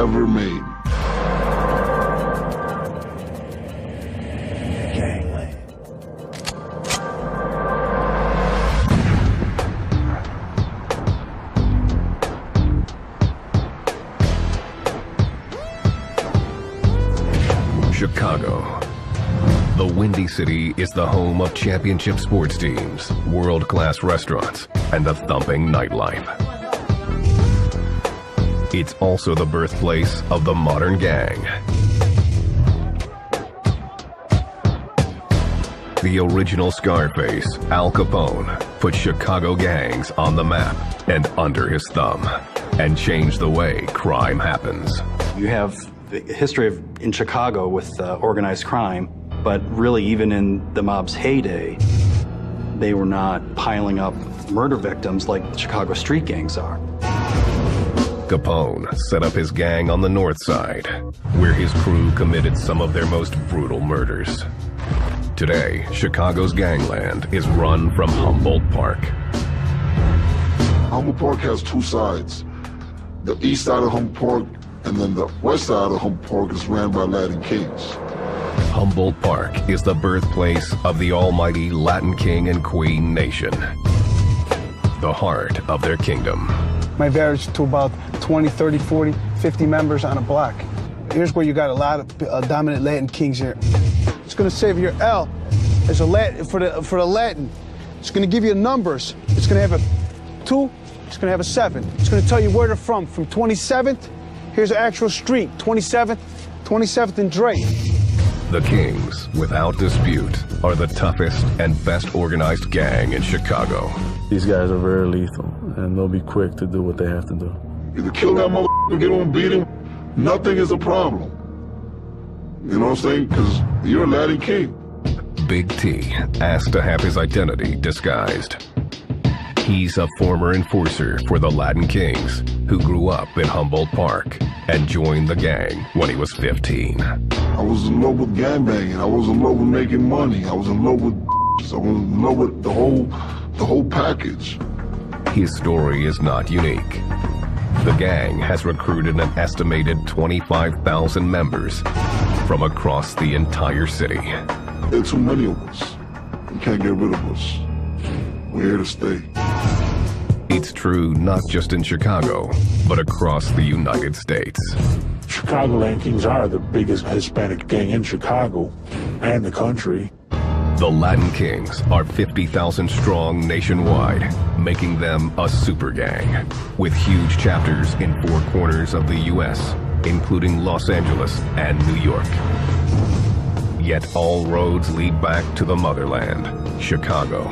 ever made. Gangland. Chicago. The Windy City is the home of championship sports teams, world-class restaurants, and a thumping nightlife. It's also the birthplace of the modern gang. The original Scarface, Al Capone, put Chicago gangs on the map and under his thumb, and changed the way crime happens. You have the history in Chicago with organized crime, but really even in the mob's heyday, they were not piling up murder victims like the Chicago street gangs are. Capone set up his gang on the north side, where his crew committed some of their most brutal murders. Today, Chicago's gangland is run from Humboldt Park. Humboldt Park has two sides. The east side of Humboldt Park and then the west side of Humboldt Park is ran by Latin Kings. Humboldt Park is the birthplace of the almighty Latin King and Queen Nation, the heart of their kingdom. Might vary to about 20, 30, 40, 50 members on a block. Here's where you got a lot of dominant Latin kings here. It's gonna save your L as a Latin, for the Latin. It's gonna give you numbers. It's gonna have a 2, it's gonna have a 7. It's gonna tell you where they're from 27th, here's an actual street, 27th and Drake. The Kings, without dispute, are the toughest and best organized gang in Chicago. These guys are very lethal, and they'll be quick to do what they have to do. Either kill that motherfucker, get on, beat him, nothing is a problem. You know what I'm saying? Because you're a Latin King. Big T asked to have his identity disguised. He's a former enforcer for the Latin Kings who grew up in Humboldt Park and joined the gang when he was 15. I was in love with gangbanging. I was in love with making money. I was in love with I was in love with the whole package. His story is not unique. The gang has recruited an estimated 25,000 members from across the entire city. There are too many of us. You can't get rid of us. We're here to stay. It's true not just in Chicago, but across the United States. Chicago Latin Kings are the biggest Hispanic gang in Chicago and the country. The Latin Kings are 50,000 strong nationwide, making them a super gang, with huge chapters in 4 corners of the U.S., including Los Angeles and New York. Yet all roads lead back to the motherland, Chicago,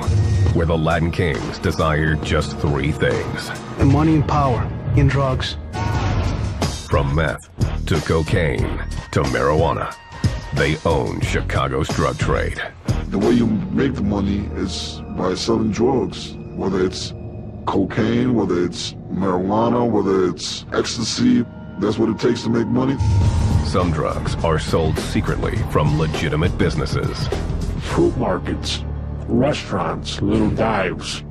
where the Latin Kings desire just 3 things. And money and power, and drugs. From meth to cocaine to marijuana, they own Chicago's drug trade. The way you make the money is by selling drugs, whether it's cocaine, whether it's marijuana, whether it's ecstasy. That's what it takes to make money. Some drugs are sold secretly from legitimate businesses. Fruit markets, restaurants, little dives.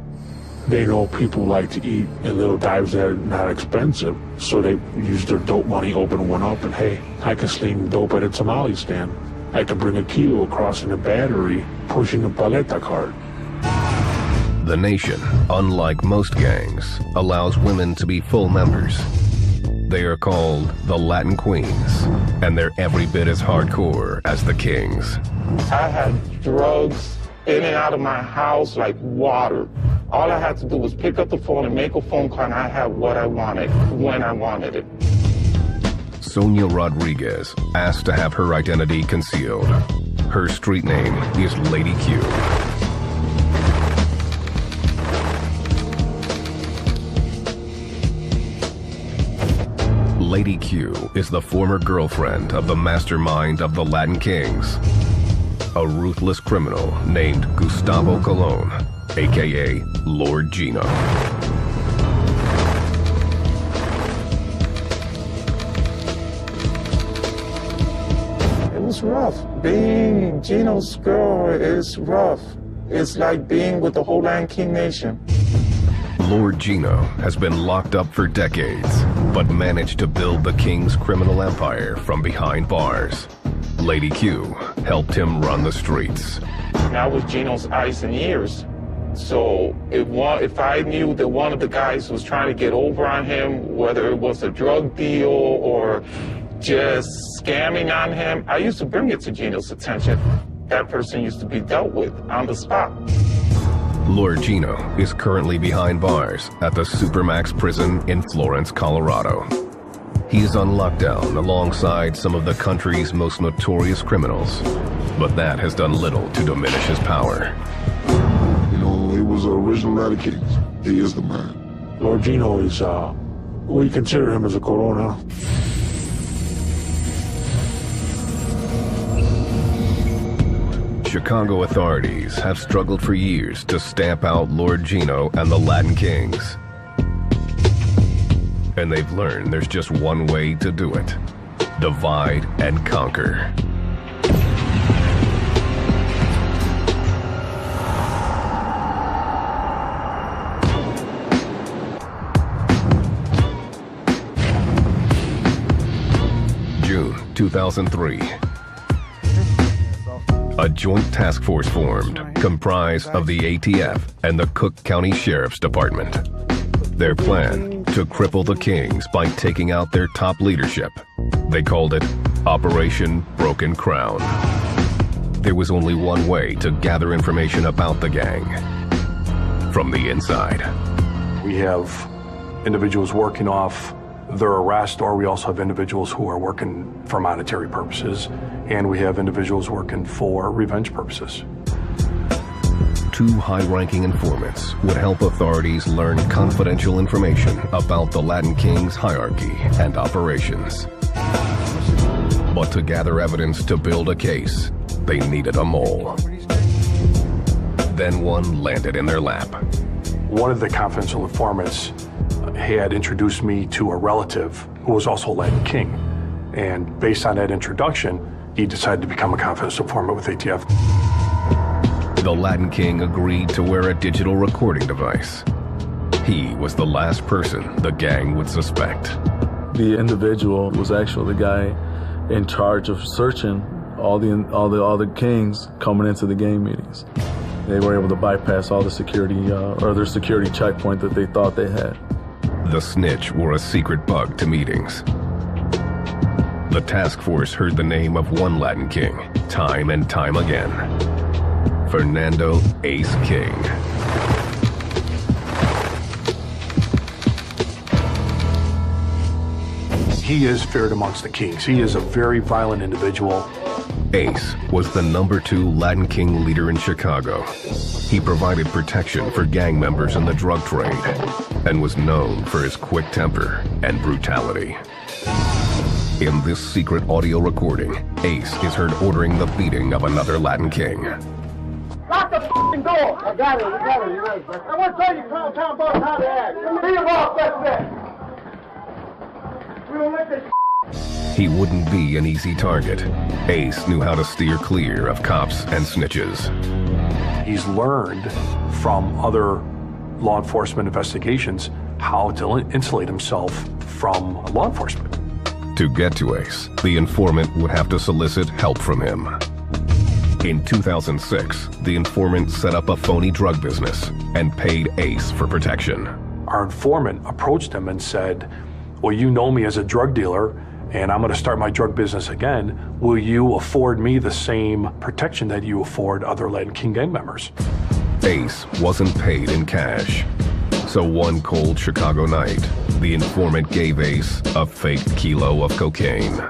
They know people like to eat in little dives that are not expensive, so they use their dope money, open one up, and hey, I can sling dope at a tamale stand. I can bring a kilo across in a battery, pushing a paleta cart. The Nation, unlike most gangs, allows women to be full members. They are called the Latin Queens, and they're every bit as hardcore as the Kings. I had drugs in and out of my house like water. All I had to do was pick up the phone and make a phone call, and I had what I wanted, when I wanted it. Sonia Rodriguez asked to have her identity concealed. Her street name is Lady Q. Lady Q is the former girlfriend of the mastermind of the Latin Kings, a ruthless criminal named Gustavo Colon, aka Lord Gino. It was rough. Being Gino's girl is rough. It's like being with the whole Latin King Nation. Lord Gino has been locked up for decades, but managed to build the King's criminal empire from behind bars. Lady Q helped him run the streets. I was Gino's eyes and ears. So if I knew that one of the guys was trying to get over on him, whether it was a drug deal or just scamming on him, I used to bring it to Gino's attention. That person used to be dealt with on the spot. Lord Gino is currently behind bars at the Supermax prison in Florence, Colorado. He is on lockdown alongside some of the country's most notorious criminals, but that has done little to diminish his power. You know, he was the original Latin Kings. He is the man. Lord Gino is, we consider him as a corona. Chicago authorities have struggled for years to stamp out Lord Gino and the Latin Kings. And they've learned there's just one way to do it: divide and conquer. June 2003. A joint task force formed, comprised of the ATF and the Cook County Sheriff's Department. Their plan: to cripple the Kings by taking out their top leadership. They called it Operation Broken Crown. There was only one way to gather information about the gang: from the inside. We have individuals working off their arrest, or we also have individuals who are working for monetary purposes, and we have individuals working for revenge purposes. Two high-ranking informants would help authorities learn confidential information about the Latin Kings' hierarchy and operations. But to gather evidence to build a case, they needed a mole. Then one landed in their lap. One of the confidential informants had introduced me to a relative who was also a Latin King. And based on that introduction, he decided to become a confidential informant with ATF. The Latin King agreed to wear a digital recording device. He was the last person the gang would suspect. The individual was actually the guy in charge of searching all the Kings coming into the gang meetings. They were able to bypass all the security, or their security checkpoint that they thought they had. The snitch wore a secret bug to meetings. The task force heard the name of one Latin King time and time again: Fernando Ace King. He is feared amongst the Kings. He is a very violent individual. Ace was the #2 Latin King leader in Chicago. He provided protection for gang members in the drug trade and was known for his quick temper and brutality. In this secret audio recording, Ace is heard ordering the beating of another Latin King. Lock the f***ing door! I got it, you're right. I want to tell you, Crown Town boss, how to act. Be your boss, that's that. We don't let this He wouldn't be an easy target. Ace knew how to steer clear of cops and snitches. He's learned from other law enforcement investigations how to insulate himself from law enforcement. To get to Ace, the informant would have to solicit help from him. In 2006, the informant set up a phony drug business and paid Ace for protection. Our informant approached him and said, well, you know me as a drug dealer, and I'm going to start my drug business again. Will you afford me the same protection that you afford other Latin King gang members? Ace wasn't paid in cash. So one cold Chicago night, the informant gave Ace a fake kilo of cocaine.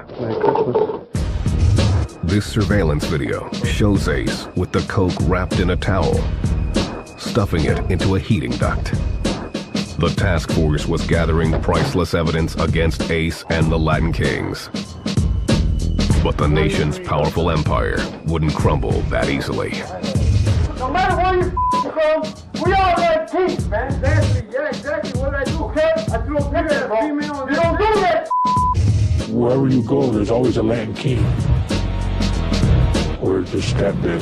This surveillance video shows Ace with the coke wrapped in a towel, stuffing it into a heating duct. The task force was gathering priceless evidence against Ace and the Latin Kings. But the nation's powerful empire wouldn't crumble that easily. No matter where you from, we all Latin Kings, man. Yeah, exactly what I do, okay? I do a picture of a female. You don't do that. Wherever you go, there's always a Latin King. Or just that big.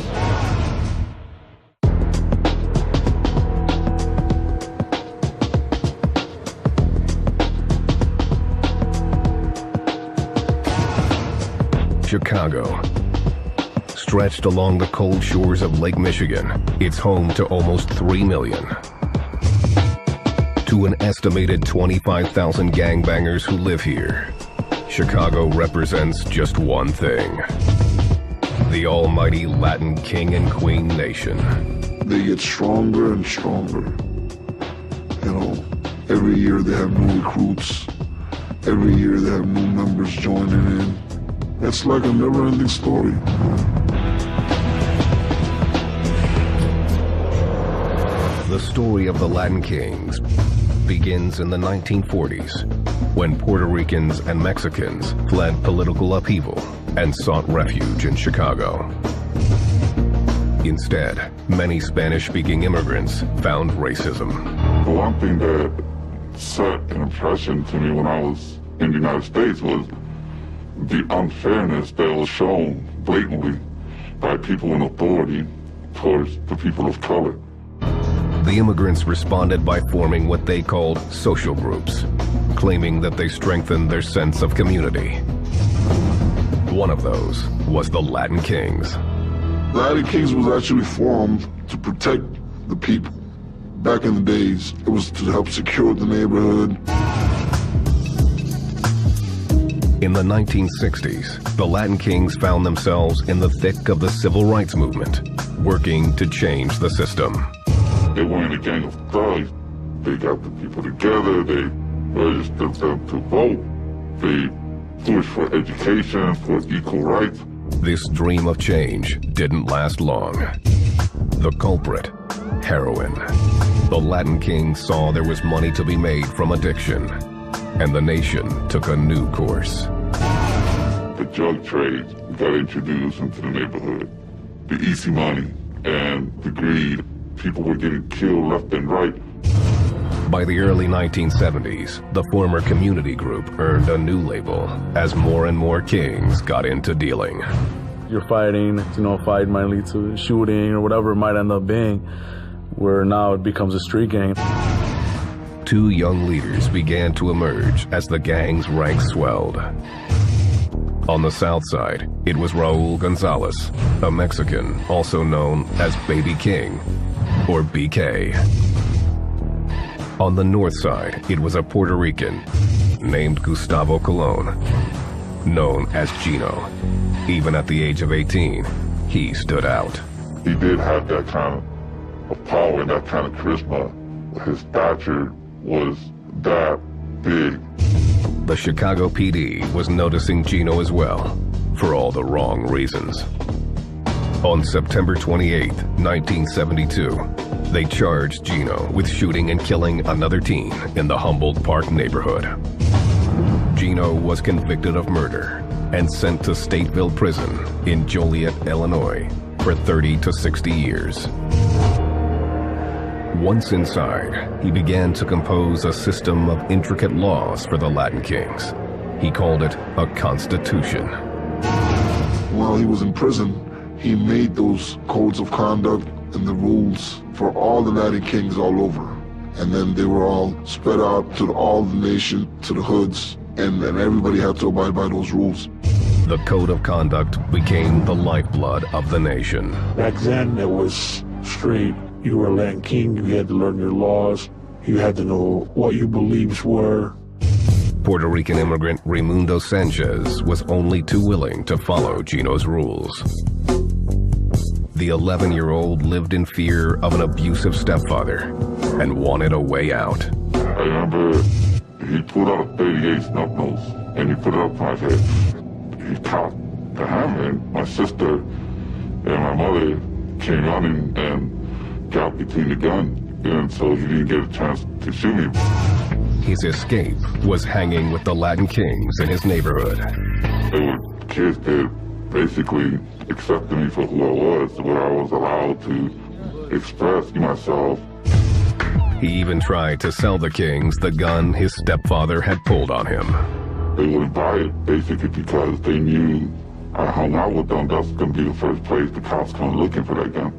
Chicago. Stretched along the cold shores of Lake Michigan, it's home to almost 3 million. To an estimated 25,000 gangbangers who live here, Chicago represents just one thing: the almighty Latin King and Queen Nation. They get stronger and stronger. You know, every year they have new recruits. Every year they have new members joining in. It's like a never-ending story. The story of the Latin Kings begins in the 1940s, when Puerto Ricans and Mexicans fled political upheaval and sought refuge in Chicago. Instead, many Spanish-speaking immigrants found racism. The one thing that set an impression to me when I was in the United States was the unfairness that was shown blatantly by people in authority towards the people of color. The immigrants responded by forming what they called social groups, claiming that they strengthened their sense of community. One of those was the Latin Kings. The Latin Kings was actually formed to protect the people. Back in the days, it was to help secure the neighborhood. In the 1960s, the Latin Kings found themselves in the thick of the civil rights movement, working to change the system. They weren't a gang of thugs. They got the people together, they registered them to vote, they pushed for education, for equal rights. This dream of change didn't last long. The culprit, heroin. The Latin Kings saw there was money to be made from addiction, and the nation took a new course. The drug trade got introduced into the neighborhood. The easy money and the greed. People were getting killed left and right. By the early 1970s, the former community group earned a new label as more and more Kings got into dealing. You're fighting, a fight might lead to shooting or whatever it might end up being, where now it becomes a street gang. Two young leaders began to emerge as the gang's ranks swelled. On the south side, it was Raul Gonzalez, a Mexican also known as Baby King, or BK. On the north side, it was a Puerto Rican named Gustavo Colon, known as Gino. Even at the age of 18, he stood out. He did have that kind of power and that kind of charisma. His stature was that big. The Chicago PD was noticing Gino as well, for all the wrong reasons. On September 28, 1972, they charged Gino with shooting and killing another teen in the Humboldt Park neighborhood. Gino was convicted of murder and sent to Stateville Prison in Joliet, Illinois, for 30 to 60 years. Once inside, he began to compose a system of intricate laws for the Latin Kings. He called it a constitution. While he was in prison, he made those codes of conduct and the rules for all the Latin Kings all over. And then they were all spread out to all the nation, to the hoods, and everybody had to abide by those rules. The code of conduct became the lifeblood of the nation. Back then, it was straight. You were a Latin King, you had to learn your laws, you had to know what your beliefs were. Puerto Rican immigrant Raimundo Sanchez was only too willing to follow Gino's rules. The 11-year-old lived in fear of an abusive stepfather and wanted a way out. I remember he pulled out a .38 snub nose and he put it up my head. He cocked the hammer and my sister and my mother came running and got between the gun, and so he didn't get a chance to shoot me. His escape was hanging with the Latin Kings in his neighborhood. They were kids that basically accepted me for who I was, where I was allowed to express myself. He even tried to sell the Kings the gun his stepfather had pulled on him. They wouldn't buy it, basically because they knew I hung out with them. That's going to be the first place the cops come looking for that gun.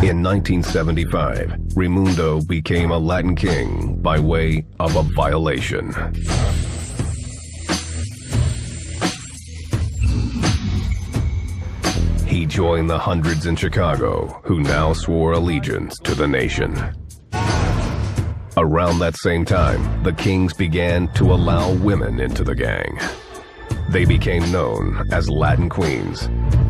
In 1975, Raimundo became a Latin King by way of a violation. he joined the hundreds in Chicago who now swore allegiance to the nation. Around that same time, the Kings began to allow women into the gang. They became known as Latin Queens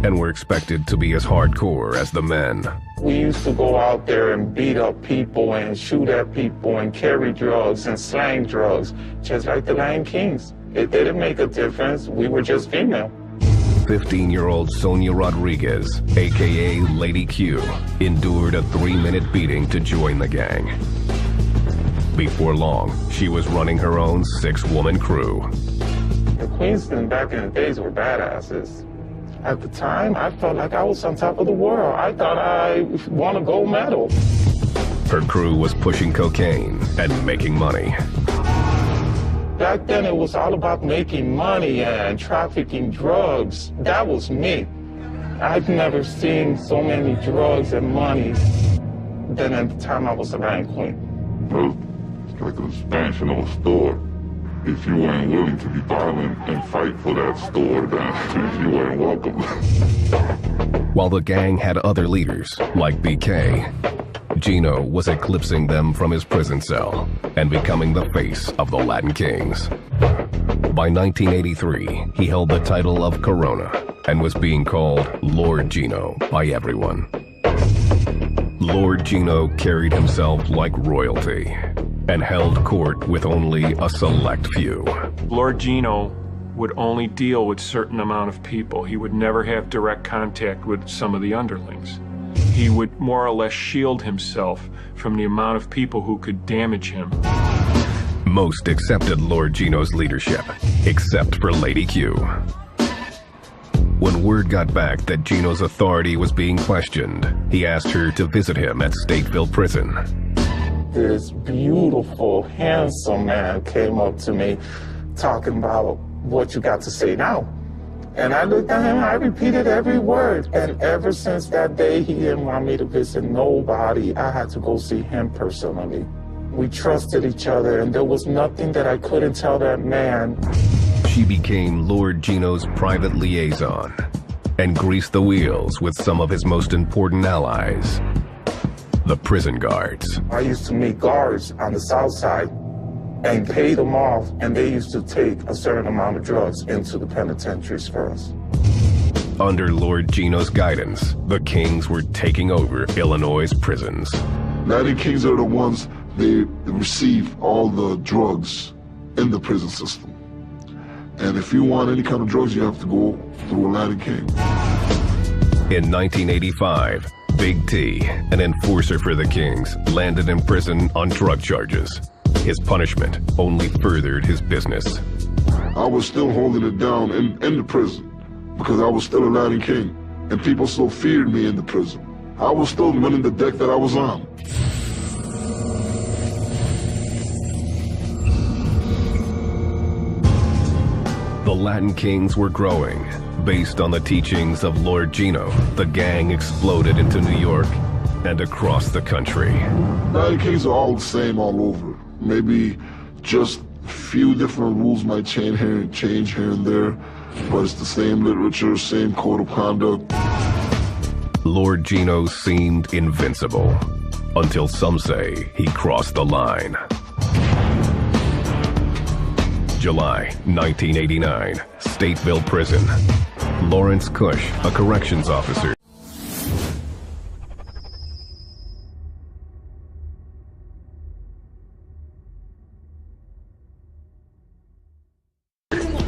and were expected to be as hardcore as the men. We used to go out there and beat up people and shoot at people and carry drugs and slang drugs, just like the Latin Kings. It didn't make a difference. We were just female. 15-year-old Sonia Rodriguez, a.k.a. Lady Q, endured a 3-minute beating to join the gang. Before long, she was running her own 6-woman crew. The Queensmen back in the days were badasses. At the time, I felt like I was on top of the world. I thought I won a gold medal. Her crew was pushing cocaine and making money. Back then, it was all about making money and trafficking drugs. That was me. I've never seen so many drugs and money than at the time I was a Latin Queen. Well, it's like an expansion of a store. If you weren't willing to be violent and fight for that store, then you weren't welcome. While the gang had other leaders, like BK, Gino was eclipsing them from his prison cell and becoming the face of the Latin Kings. By 1983, he held the title of Corona and was being called Lord Gino by everyone. Lord Gino carried himself like royalty and held court with only a select few. Lord Gino would only deal with a certain amount of people. He would never have direct contact with some of the underlings. He would more or less shield himself from the amount of people who could damage him. Most accepted Lord Gino's leadership, except for Lady Q. When word got back that Gino's authority was being questioned, he asked her to visit him at Stateville Prison. This beautiful, handsome man came up to me talking about what you got to say now. And I looked at him, I repeated every word. And ever since that day, he didn't want me to visit nobody. I had to go see him personally. We trusted each other, and there was nothing that I couldn't tell that man. She became Lord Gino's private liaison and greased the wheels with some of his most important allies, the prison guards. I used to meet guards on the south side and pay them off, and they used to take a certain amount of drugs into the penitentiaries for us. Under Lord Gino's guidance, the Kings were taking over Illinois' prisons. Latin Kings are the ones, they receive all the drugs in the prison system. And if you want any kind of drugs, you have to go through a Latin King. In 1985, Big T, an enforcer for the Kings, landed in prison on drug charges. His punishment only furthered his business. I was still holding it down in the prison because I was still a Latin King, and people still feared me in the prison. I was still winning the deck that I was on. The Latin Kings were growing. Based on the teachings of Lord Gino, the gang exploded into New York and across the country. Latin Kings are all the same all over. Maybe just a few different rules might change here and there, but it's the same literature, same code of conduct. Lord Gino seemed invincible, until some say he crossed the line. July 1989, Stateville Prison. Lawrence Cush, a corrections officer,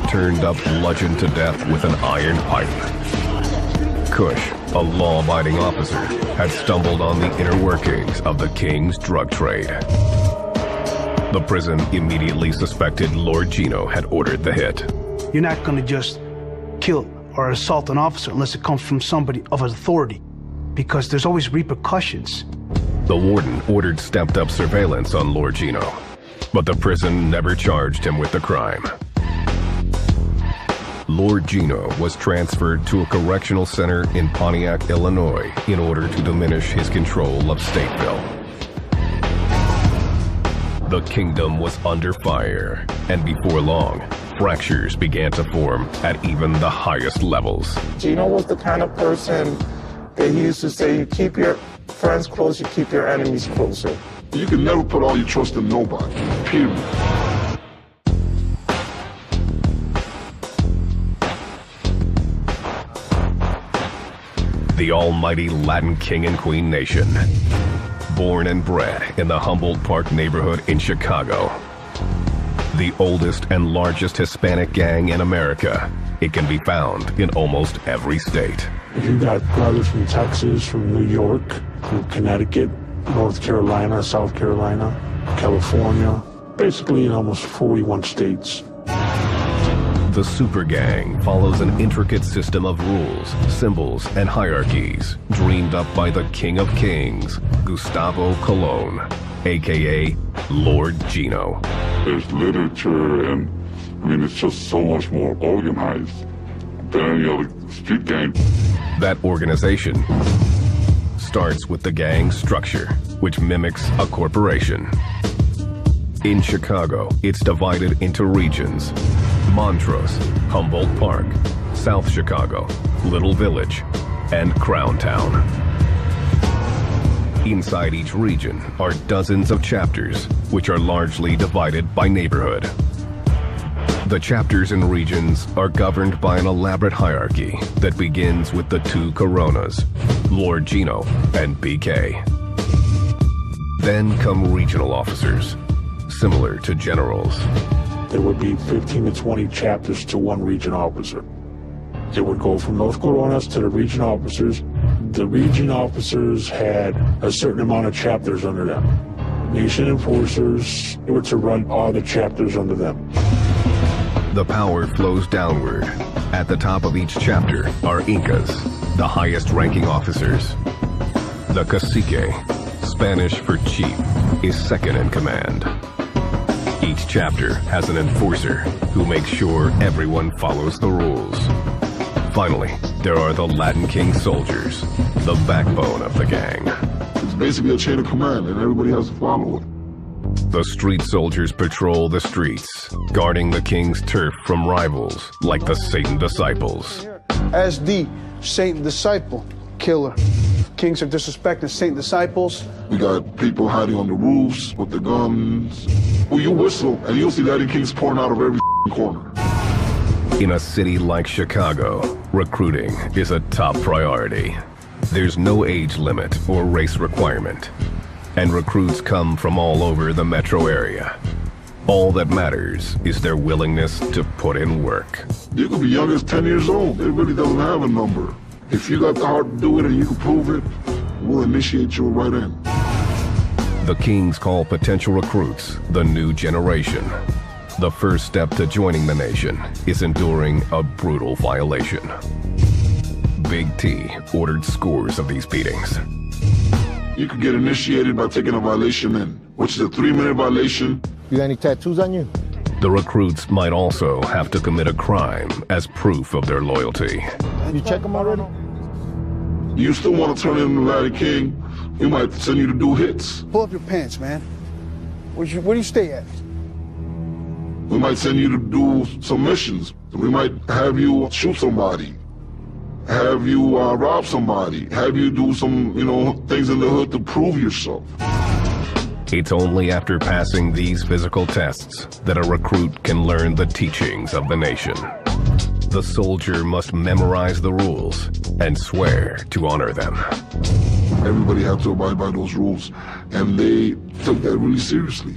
turned up bludgeoned to death with an iron pipe. Cush, a law-abiding officer, had stumbled on the inner workings of the King's drug trade. The prison immediately suspected Lord Gino had ordered the hit. You're not going to just kill or assault an officer unless it comes from somebody of authority, because there's always repercussions. The warden ordered stepped-up surveillance on Lord Gino, but the prison never charged him with the crime. Lord Gino was transferred to a correctional center in Pontiac, Illinois, in order to diminish his control of Stateville. The kingdom was under fire, and before long, fractures began to form at even the highest levels. Gino was the kind of person that he used to say, you keep your friends close, you keep your enemies closer. You can never put all your trust in nobody, period. The almighty Latin King and Queen Nation. Born and bred in the Humboldt Park neighborhood in Chicago. The oldest and largest Hispanic gang in America. It can be found in almost every state. You got brothers from Texas, from New York, from Connecticut, North Carolina, South Carolina, California, basically in almost 41 states. The Super Gang follows an intricate system of rules, symbols, and hierarchies dreamed up by the King of Kings, Gustavo Colon, aka Lord Gino. There's literature and, it's just so much more organized than any other street gang. That organization starts with the gang structure, which mimics a corporation. In Chicago, it's divided into regions. Montrose, Humboldt Park, South Chicago, Little Village, and Crown Town. Inside each region are dozens of chapters, which are largely divided by neighborhood. The chapters and regions are governed by an elaborate hierarchy that begins with the two Coronas, Lord Gino and BK. Then come regional officers, similar to generals. There would be 15 to 20 chapters to one region officer. It would go from those Coronas to the region officers. The region officers had a certain amount of chapters under them. Nation enforcers were to run all the chapters under them. The power flows downward. At the top of each chapter are Incas, the highest ranking officers. The cacique, Spanish for chief, is second in command. Each chapter has an enforcer who makes sure everyone follows the rules. Finally, there are the Latin King soldiers, the backbone of the gang. It's basically a chain of command and everybody has to follow it. The street soldiers patrol the streets, guarding the king's turf from rivals like the Satan Disciples. As the Satan Disciple killer. Kings are disrespecting Satan Disciples. We got people hiding on the roofs with the guns. Well, you whistle and you'll see Latin Kings pouring out of every corner. In a city like Chicago, recruiting is a top priority. There's no age limit or race requirement, and recruits come from all over the metro area. All that matters is their willingness to put in work. You could be young as 10 years old. It really doesn't have a number. If you got the heart to do it and you can prove it, we'll initiate you right in. The Kings call potential recruits the new generation. The first step to joining the nation is enduring a brutal violation. Big T ordered scores of these beatings. You could get initiated by taking a violation in, which is a 3-minute violation. You got any tattoos on you? The recruits might also have to commit a crime as proof of their loyalty. You check them already? You still want to turn into Latin King, we might send you to do hits. Pull up your pants, man. Where do you stay at? We might send you to do some missions. We might have you shoot somebody, have you rob somebody, have you do some, things in the hood to prove yourself. It's only after passing these physical tests that a recruit can learn the teachings of the nation. The soldier must memorize the rules and swear to honor them. Everybody had to abide by those rules, and they took that really seriously.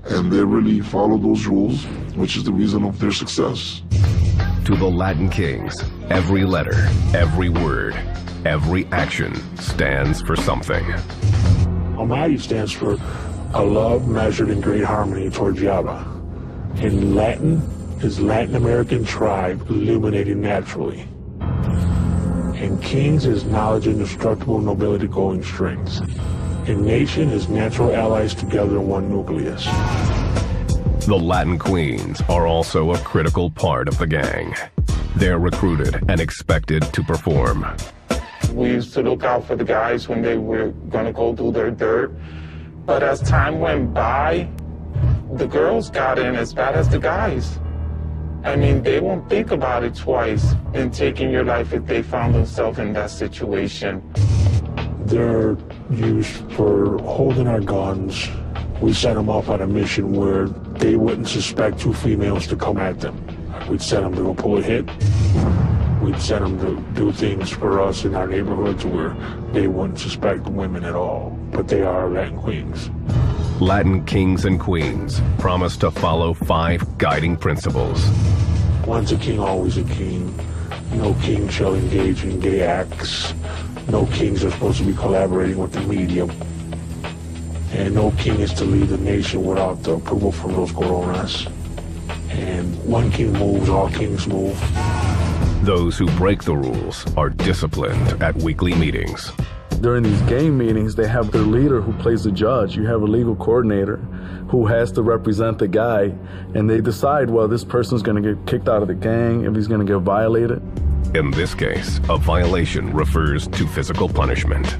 And they really followed those rules, which is the reason of their success. To the Latin Kings, every letter, every word, every action stands for something. Almighty stands for a love measured in great harmony towards Yahweh. In Latin is Latin American tribe illuminating naturally. In Kings is knowledge indestructible, nobility going strings. In nation is natural allies together in one nucleus. The Latin Queens are also a critical part of the gang. They're recruited and expected to perform. We used to look out for the guys when they were going to go do their dirt. But as time went by, the girls got in as bad as the guys. I mean, they won't think about it twice in taking your life if they found themselves in that situation. They're used for holding our guns. We set them up on a mission where they wouldn't suspect two females to come at them. We'd send them to go pull a hit. We'd send them to do things for us in our neighborhoods where they wouldn't suspect women at all. But they are Latin queens. Latin kings and queens promise to follow 5 guiding principles. Once a king, always a king. No king shall engage in gay acts. No kings are supposed to be collaborating with the media. And no king is to lead the nation without the approval from those coronas. And one king moves, all kings move. Those who break the rules are disciplined at weekly meetings. During these game meetings, they have their leader who plays the judge. You have a legal coordinator who has to represent the guy, and they decide, well, this person's going to get kicked out of the gang if he's going to get violated. In this case, a violation refers to physical punishment.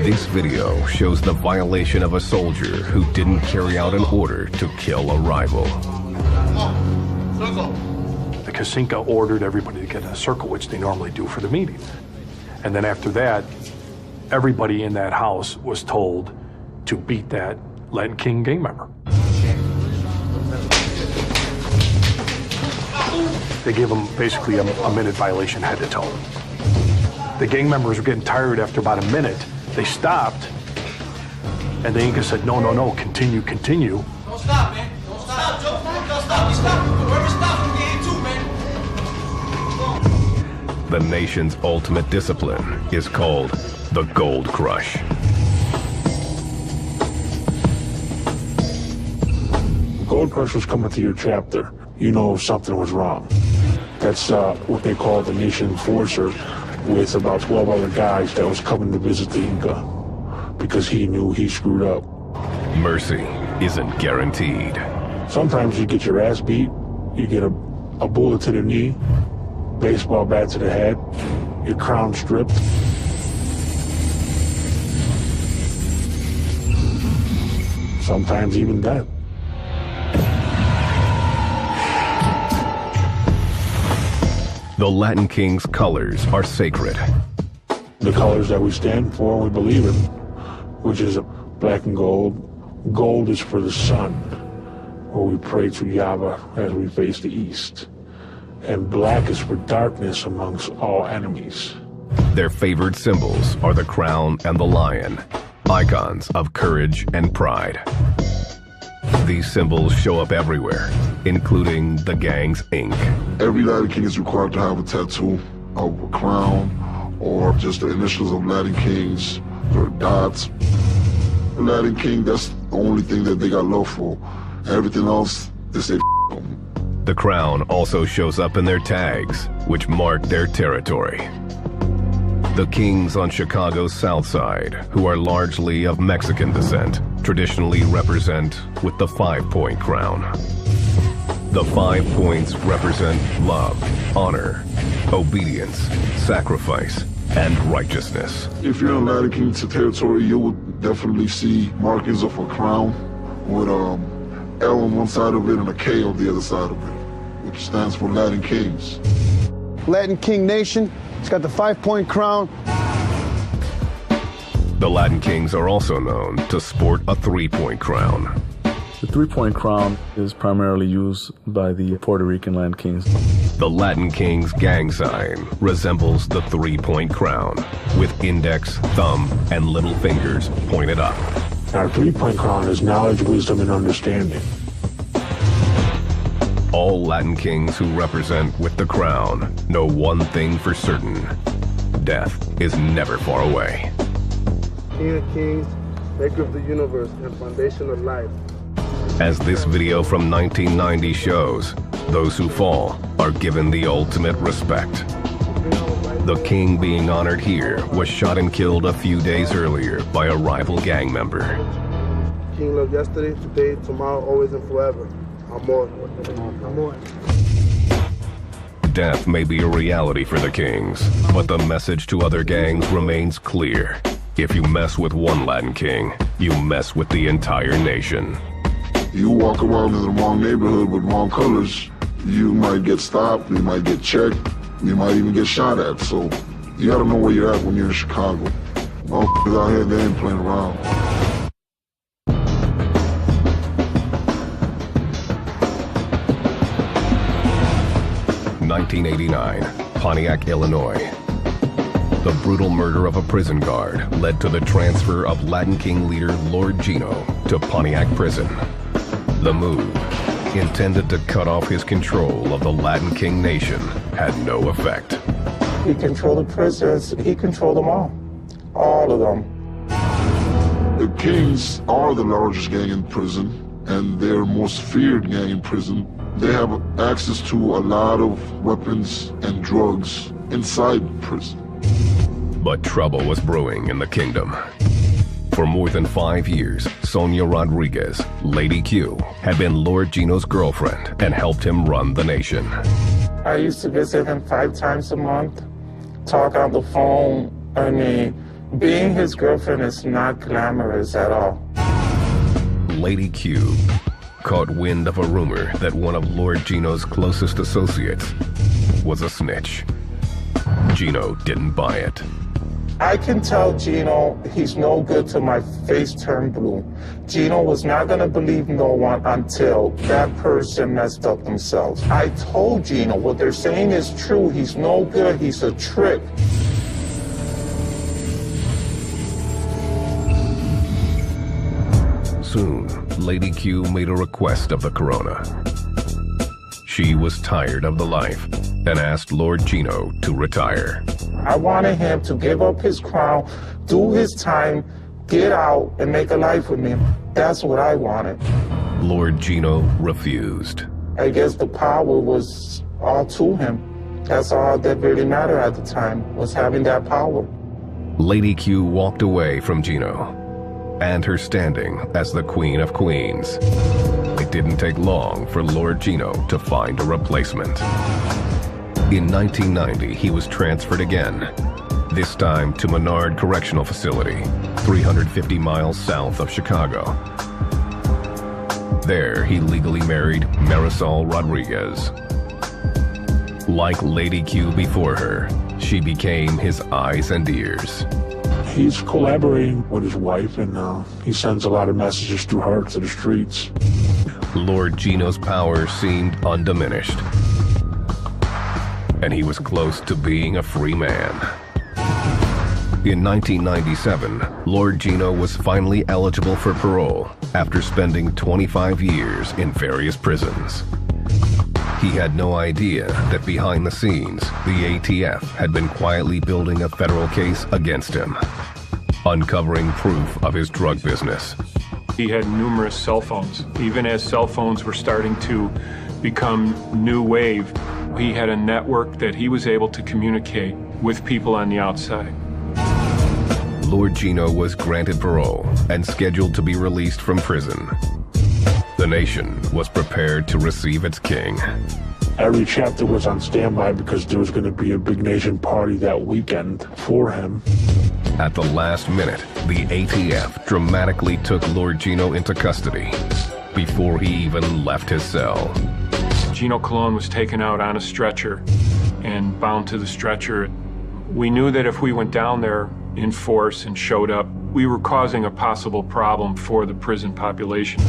This video shows the violation of a soldier who didn't carry out an order to kill a rival. The Kasinka ordered everybody to get in a circle, which they normally do for the meeting. And then after that, everybody in that house was told to beat that Latin King gang member. They gave him basically a minute violation head to toe. The gang members were getting tired after about a minute. They stopped, and the Inca said, no, no, no, continue, continue. Don't stop, man. Don't stop, Joe. Don't stop. You stop. Whoever stops, we get in too, man. The nation's ultimate discipline is called the Gold Crush. Gold Crush was coming to your chapter. You know something was wrong. That's what they call the nation enforcer, with about 12 other guys that was coming to visit the Inca because he knew he screwed up. Mercy isn't guaranteed. Sometimes you get your ass beat, you get a bullet to the knee, baseball bat to the head, your crown stripped. Sometimes even death. The Latin King's colors are sacred. The colors that we stand for and we believe in, which is black and gold. Gold is for the sun, where we pray to Yahweh as we face the east. And black is for darkness amongst all enemies. Their favored symbols are the crown and the lion, icons of courage and pride. These symbols show up everywhere, including the gang's ink. Every Latin King is required to have a tattoo of a crown or just the initials of Latin Kings or dots. The Latin King, that's the only thing that they got love for. Everything else, they say f*** them. The crown also shows up in their tags, which mark their territory. The kings on Chicago's South Side, who are largely of Mexican descent, traditionally represent with the 5-point crown. The 5 points represent love, honor, obedience, sacrifice, and righteousness. If you're in Latin King territory, you would definitely see markings of a crown with L on one side of it and a K on the other side of it, which stands for Latin Kings. Latin King Nation. It's got the 5-point crown. The Latin Kings are also known to sport a 3-point crown. The 3-point crown is primarily used by the Puerto Rican Latin Kings. The Latin King's gang sign resembles the 3-point crown, with index, thumb, and little fingers pointed up. Our 3-point crown is knowledge, wisdom, and understanding. All Latin Kings who represent with the crown know one thing for certain: death is never far away. King of Kings, maker of the universe and foundation of life. As this video from 1990 shows, those who fall are given the ultimate respect. The king being honored here was shot and killed a few days earlier by a rival gang member. King loved yesterday, today, tomorrow, always and forever. Amor. Amor. Death may be a reality for the kings, but the message to other gangs remains clear. If you mess with one Latin King, you mess with the entire nation. You walk around in the wrong neighborhood with wrong colors, you might get stopped, you might get checked, you might even get shot at. So you gotta know where you're at when you're in Chicago. Motherfuckers out here, they ain't playing around. (1989), Pontiac, Illinois. The brutal murder of a prison guard led to the transfer of Latin King leader Lord Gino to Pontiac Prison. The move, intended to cut off his control of the Latin King nation, had no effect. He controlled the prisons. He controlled them all of them. The Kings are the largest gang in prison, and their most feared gang in prison. They have access to a lot of weapons and drugs inside prison. But trouble was brewing in the kingdom. For more than 5 years, Sonia Rodriguez, Lady Q, had been Lord Gino's girlfriend and helped him run the nation. I used to visit him 5 times a month, talk on the phone. I mean, being his girlfriend is not glamorous at all. Lady Q caught wind of a rumor that one of Lord Gino's closest associates was a snitch. Gino didn't buy it. I can tell Gino he's no good till my face turned blue. Gino was not gonna believe no one until that person messed up themselves. I told Gino what they're saying is true. He's no good, he's a trick. Soon, Lady Q made a request of the Corona. She was tired of the life and asked Lord Gino to retire. I wanted him to give up his crown, do his time, get out, and make a life with me. That's what I wanted. Lord Gino refused. I guess the power was all to him. That's all that really mattered at the time, was having that power. Lady Q walked away from Gino and her standing as the Queen of Queens. It didn't take long for Lord Gino to find a replacement. In 1990, he was transferred again, this time to Menard Correctional Facility, 350 miles south of Chicago. There, he legally married Marisol Rodriguez. Like Lady Q before her, she became his eyes and ears. He's collaborating with his wife, and he sends a lot of messages through her to the streets. Lord Gino's power seemed undiminished, and he was close to being a free man. In 1997, Lord Gino was finally eligible for parole after spending 25 years in various prisons. He had no idea that behind the scenes, the ATF had been quietly building a federal case against him, uncovering proof of his drug business. He had numerous cell phones. Even as cell phones were starting to become new wave, he had a network that he was able to communicate with people on the outside. Lord Gino was granted parole and scheduled to be released from prison. The nation was prepared to receive its king. Every chapter was on standby because there was going to be a big nation party that weekend for him. At the last minute, the ATF dramatically took Lord Gino into custody before he even left his cell. Gino Colon was taken out on a stretcher and bound to the stretcher. We knew that if we went down there in force and showed up, we were causing a possible problem for the prison population.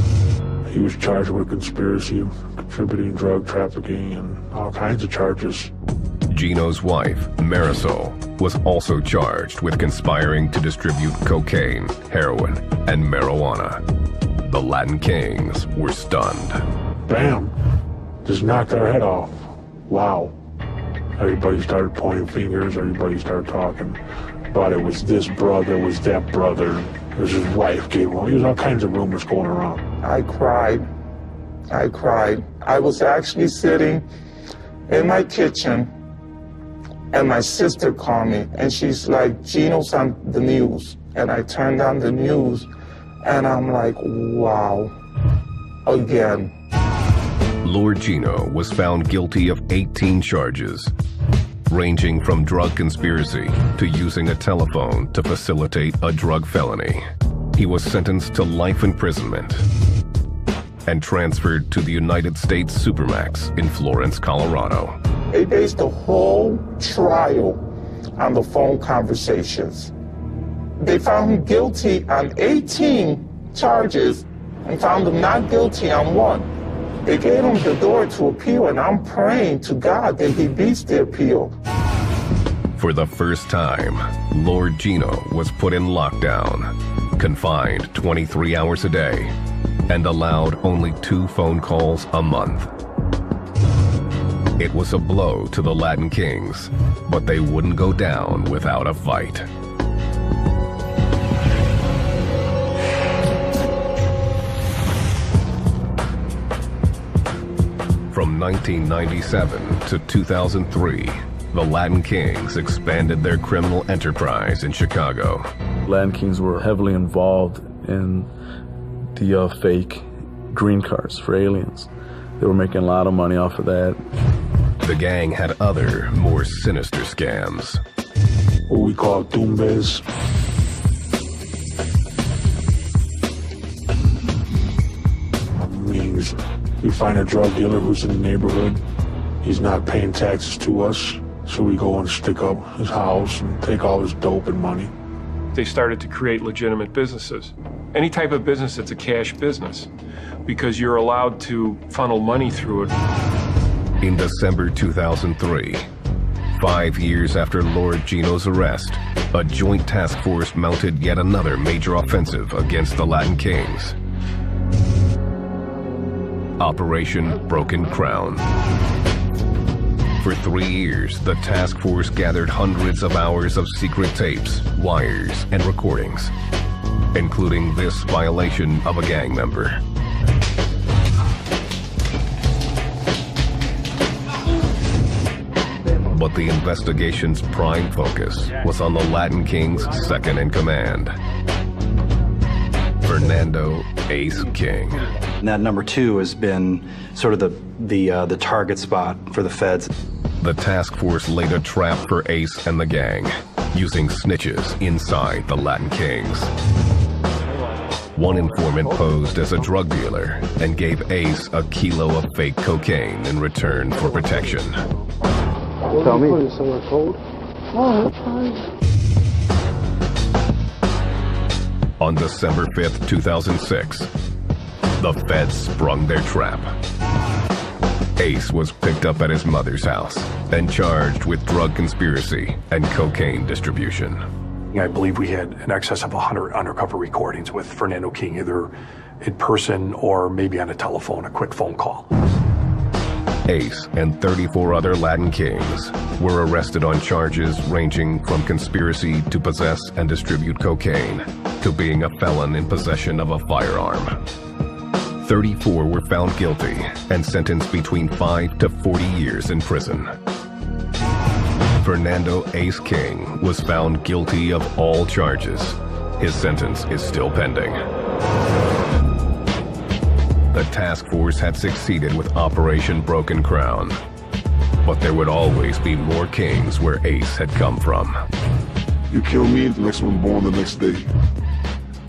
He was charged with conspiracy, contributing drug trafficking, and all kinds of charges. Gino's wife, Marisol, was also charged with conspiring to distribute cocaine, heroin, and marijuana. The Latin Kings were stunned. Bam! Just knocked our head off. Wow. Everybody started pointing fingers, everybody started talking about it was this brother, it was that brother, it was his wife gave him. There was all kinds of rumors going around. I cried. I was actually sitting in my kitchen, and my sister called me, and she's like, Gino's on the news. And I turned on the news, and I'm like, wow, again. Lord Gino was found guilty of 18 charges, ranging from drug conspiracy to using a telephone to facilitate a drug felony. He was sentenced to life imprisonment and transferred to the United States Supermax in Florence, Colorado. They based the whole trial on the phone conversations. They found him guilty on 18 charges and found him not guilty on 1. They gave him the door to appeal, and I'm praying to God that he beats the appeal. For the first time, Lord Gino was put in lockdown, confined 23 hours a day, and allowed only 2 phone calls a month. It was a blow to the Latin Kings, but they wouldn't go down without a fight. From 1997 to 2003, the Latin Kings expanded their criminal enterprise in Chicago. Latin Kings were heavily involved in the fake green cards for aliens. They were making a lot of money off of that. The gang had other, more sinister scams. What we call tumbes. Means we find a drug dealer who's in the neighborhood. He's not paying taxes to us. So we go and stick up his house and take all his dope and money. They started to create legitimate businesses. Any type of business that's a cash business, because you're allowed to funnel money through it. In December 2003, 5 years after Lord Gino's arrest, a joint task force mounted yet another major offensive against the Latin Kings. Operation Broken Crown. For 3 years, the task force gathered hundreds of hours of secret tapes, wires, and recordings, including this violation of a gang member. But the investigation's prime focus was on the Latin King's second in command, Fernando Ace King. And that number 2 has been sort of the target spot for the feds. The task force laid a trap for Ace and the gang, using snitches inside the Latin Kings. One informant posed as a drug dealer and gave Ace a kilo of fake cocaine in return for protection. Tell me. Put it somewhere cold. On December 5th, 2006, the feds sprung their trap. Ace was picked up at his mother's house and charged with drug conspiracy and cocaine distribution. I believe we had in excess of 100 undercover recordings with Fernando King, either in person or maybe on a telephone, a quick phone call. Ace and 34 other Latin Kings were arrested on charges ranging from conspiracy to possess and distribute cocaine to being a felon in possession of a firearm. 34 were found guilty and sentenced between 5 to 40 years in prison. Fernando Ace King was found guilty of all charges. His sentence is still pending. The task force had succeeded with Operation Broken Crown, but there would always be more kings where Ace had come from. You kill me, the next one born the next day.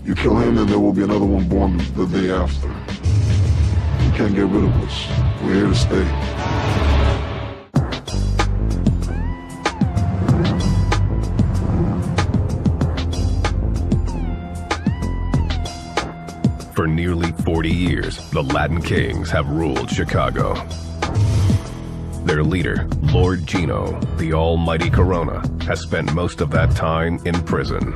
You kill him, and there will be another one born the day after. You can't get rid of us. We're here to stay. For nearly 40 years, the Latin Kings have ruled Chicago. Their leader, Lord Gino, the almighty Corona, has spent most of that time in prison.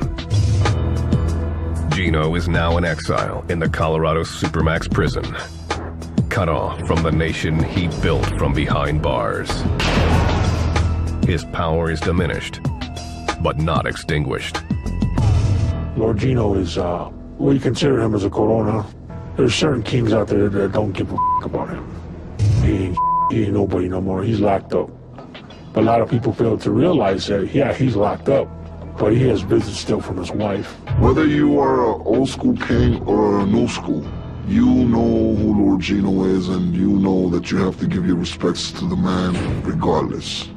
Gino is now in exile in the Colorado Supermax prison, cut off from the nation he built from behind bars. His power is diminished, but not extinguished. Lord Gino is, we consider him as a Corona. There's certain kings out there that don't give a about him. He ain't nobody no more. He's locked up. But a lot of people fail to realize that, yeah, he's locked up, but he has business still from his wife. Whether you are an old school king or a new school, you know who Lord Gino is, and you know that you have to give your respects to the man regardless.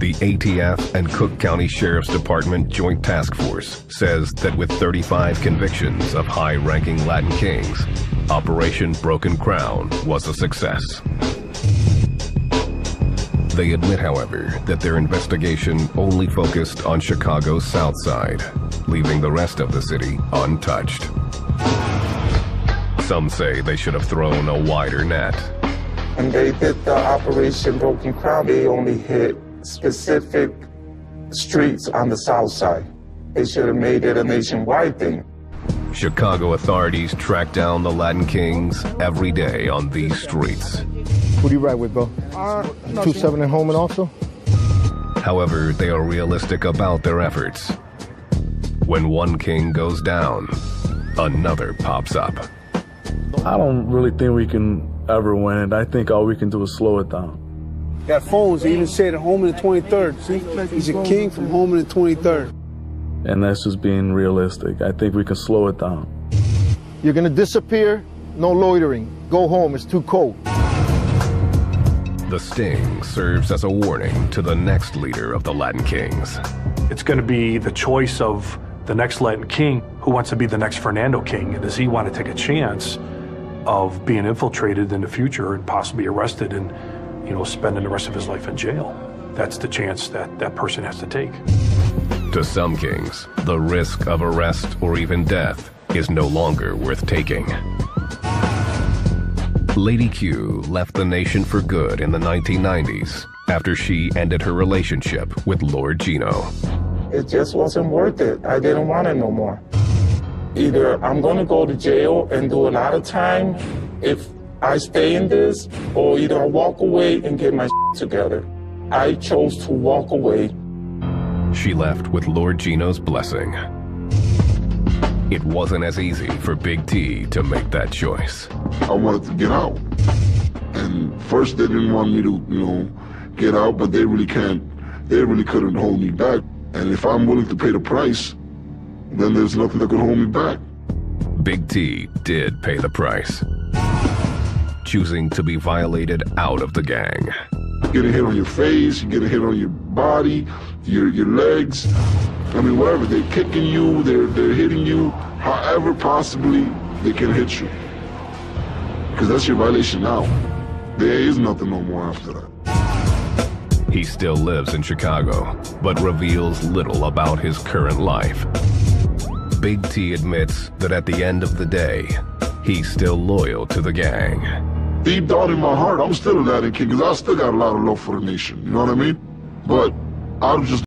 The ATF and Cook County Sheriff's Department Joint Task Force says that with 35 convictions of high-ranking Latin kings, Operation Broken Crown was a success. They admit, however, that their investigation only focused on Chicago's South Side, leaving the rest of the city untouched. Some say they should have thrown a wider net. When they did the Operation Broken Crown, they only hit specific streets on the South Side. They should have made it a nationwide thing. Chicago authorities track down the Latin kings every day on these streets. Who do you ride with, bro? 2-7 and Holman also? However, they are realistic about their efforts. When one king goes down, another pops up. I don't really think we can ever win it. I think all we can do is slow it down. Got phones, they even say that Holman the 23rd. See, he's a king from Holman the 23rd. And that's just being realistic. I think we can slow it down. You're gonna disappear, no loitering. Go home, it's too cold. The sting serves as a warning to the next leader of the Latin kings. It's going to be the choice of the next Latin king who wants to be the next Fernando king. And does he want to take a chance of being infiltrated in the future and possibly arrested and, spending the rest of his life in jail? That's the chance that that person has to take. To some kings, the risk of arrest or even death is no longer worth taking. Lady Q left the nation for good in the 1990s after she ended her relationship with Lord Gino. It just wasn't worth it. I didn't want it no more. Either I'm going to go to jail and do a lot of time if I stay in this, or either I walk away and get my together. I chose to walk away. She left with Lord Gino's blessing. It wasn't as easy for Big T to make that choice. I wanted to get out. And first they didn't want me to, get out, but they really couldn't hold me back. And if I'm willing to pay the price, then there's nothing that could hold me back. Big T did pay the price, choosing to be violated out of the gang. You get a hit on your face, you get a hit on your body, your legs. I mean, wherever, they're kicking you, they're hitting you, however possibly they can hit you. Because that's your violation now. There is nothing no more after that. He still lives in Chicago, but reveals little about his current life. Big T admits that at the end of the day, he's still loyal to the gang. Deep down in my heart, I'm still a Latin king, because I still got a lot of love for the nation, you know what I mean? But I'm just